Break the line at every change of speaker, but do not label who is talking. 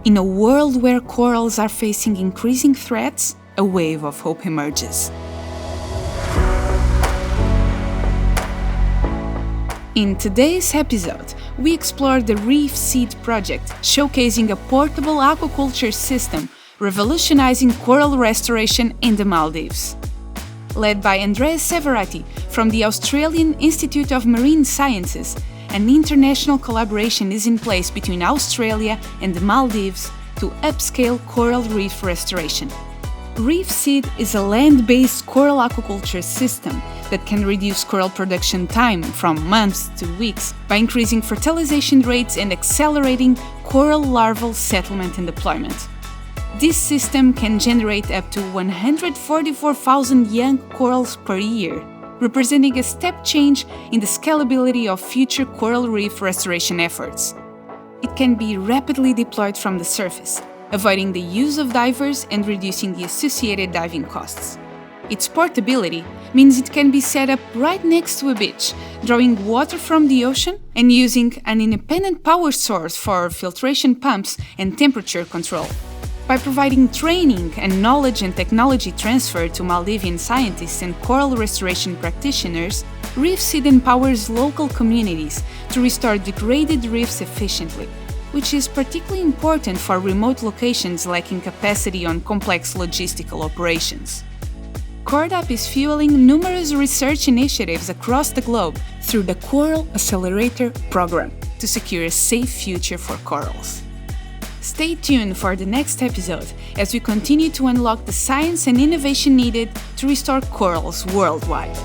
In a world where corals are facing increasing threats, a wave of hope emerges. In today's episode, we explore the ReefSeed project, showcasing a portable aquaculture system revolutionizing coral restoration in the Maldives. Led by Andrea Severati from the Australian Institute of Marine Sciences, an international collaboration is in place between Australia and the Maldives to upscale coral reef restoration. ReefSeed is a land-based coral aquaculture system that can reduce coral production time from months to weeks by increasing fertilization rates and accelerating coral larval settlement and deployment. This system can generate up to 144,000 young corals per year, representing a step change in the scalability of future coral reef restoration efforts. It can be rapidly deployed from the surface, avoiding the use of divers and reducing the associated diving costs. Its portability means it can be set up right next to a beach, drawing water from the ocean and using an independent power source for filtration pumps and temperature control. By providing training and knowledge and technology transfer to Maldivian scientists and coral restoration practitioners, ReefSeed empowers local communities to restore degraded reefs efficiently, which is particularly important for remote locations lacking capacity on complex logistical operations. CORDAP is fueling numerous research initiatives across the globe through the Coral Accelerator program to secure a safe future for corals. Stay tuned for the next episode as we continue to unlock the science and innovation needed to restore corals worldwide.